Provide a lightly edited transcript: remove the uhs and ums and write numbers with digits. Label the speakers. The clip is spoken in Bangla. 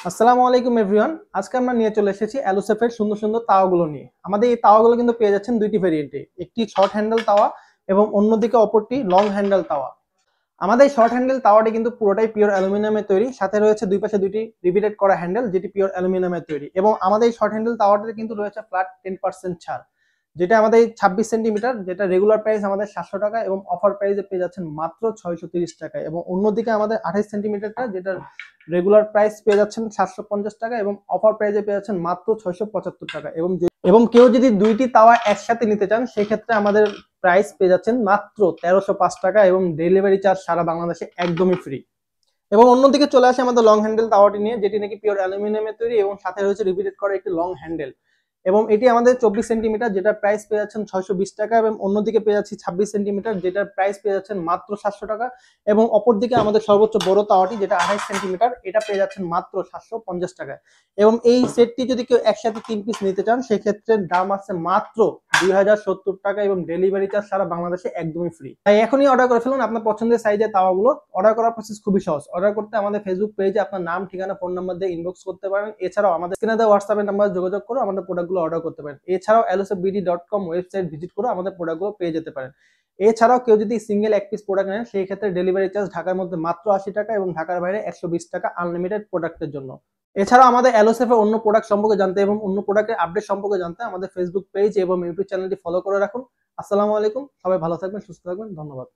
Speaker 1: আসসালামু আলাইকুম এভরিওয়ান। আজকে আমরা নিয়ে চলে এসেছি অ্যালোসেফের সুন্দর সুন্দর তাওয়াগুলো নিয়ে। আমাদের এই তাওয়াগুলো কিন্তু পেয়ে যাচ্ছেন দুইটি ভেরিয়েন্টে, একটি শর্ট হ্যান্ডেল তাওয়া এবং অন্যদিকে অপরটি লং হ্যান্ডেল তাওয়া। আমাদের এই শর্ট হ্যান্ডেল তাওয়াটি কিন্তু পুরোটাই পিওর অ্যালুমিনিয়ামের তৈরি, সাথে রয়েছে দুই পাশে দুইটি রিপিটেড করা হ্যান্ডেল যেটি পিওর অ্যালুমিনিয়ামের তৈরি। এবং আমাদের এই শর্ট হ্যান্ডেল তাওয়াটিতে কিন্তু রয়েছে ফ্ল্যাট 10% ছাড়, যেটা আমাদের 26 সেন্টিমিটার, যেটা রেগুলার প্রাইস আমাদের 700 টাকা এবং অফার প্রাইসে পেয়ে যাচ্ছেন মাত্র 630 টাকায়। এবং অন্যদিকে আমাদের 28 সেন্টিমিটারটা, যেটার রেগুলার প্রাইস পেয়ে যাচ্ছেন 750 টাকা এবং অফার প্রাইসে পেয়ে যাচ্ছেন মাত্র 675 টাকা। এবং কেউ যদি দুইটি তাওয়া একসাথে নিতে চান সেক্ষেত্রে আমাদের প্রাইস পেয়ে যাচ্ছেন মাত্র 1305 টাকা এবং ডেলিভারি চার্জ সারা বাংলাদেশে একদমই ফ্রি। এবং অন্যদিকে চলে আসে আমাদের লং হ্যান্ডেল তাওয়াটি নিয়ে, যেটি নাকি পিওর অ্যালুমিনিয়ামের তৈরি এবং সাথে রয়েছে রিপিটেড করা একটি লং হ্যান্ডেল। এবং এটি আমাদের 24 সেন্টিমিটার, যেটার প্রাইস পেয়ে যাচ্ছেন 620 টাকা এবং অন্যদিকে পেয়ে যাচ্ছি 26 সেন্টিমিটার, যেটার প্রাইস পেয়ে যাচ্ছেন মাত্র 700 টাকা। এবং অপরদিকে আমাদের সর্বোচ্চ বড় তাওয়াটি, যেটা 28 সেন্টিমিটার, এটা পেয়ে যাচ্ছেন মাত্র 750 টাকায়। এবং এই সেটটি যদি কেউ একসাথে 3 পিস নিতে চান সেক্ষেত্রে দাম আছে মাত্র 2070 টাকা এবং ডেলিভারি চার্জ সারা বাংলাদেশে একদমই ফ্রি। তাই এখনই অর্ডার করে ফেলুন আপনার পছন্দের সাইজের তাওয়াগুলো। অর্ডার করার প্রসেস খুবই সহজ। অর্ডার করতে আমাদের ফেসবুক পেজে আপনার নাম, ঠিকানা, ফোন নাম্বার দিয়ে ইনবক্স করতে পারেন। এছাড়াও আমাদের স্ক্রিনে দেওয়া হোয়াটসঅ্যাপের নাম্বার যোগাযোগ করে আমাদের প্রোডাক্টগুলো অর্ডার করতে পারেন। এছাড়াও alosebd.com ওয়েবসাইট ভিজিট করে আমাদের প্রোডাক্টগুলো পেয়ে যেতে পারেন। এছাড়াও কেউ যদি সিঙ্গেল এক পিস প্রোডাক্ট নেন সেই ক্ষেত্রে ডেলিভারি চার্জ ঢাকার মধ্যে মাত্র 80 টাকা এবং ঢাকার বাইরে 120 টাকা আনলিমিটেড প্রোডাক্টের জন্য। এছাড়াও আমাদের অ্যালোসেফের অন্য প্রোডাক্ট সম্পর্কে জানতে এবং অন্য প্রোডাক্টের আপডেট সম্পর্কে জানতে আমাদের ফেসবুক পেজ এবং ইউটিউব চ্যানেলটি ফলো করে রাখুন। আসসালামু আলাইকুম, সবাই ভালো থাকবেন, সুস্থ থাকবেন, ধন্যবাদ।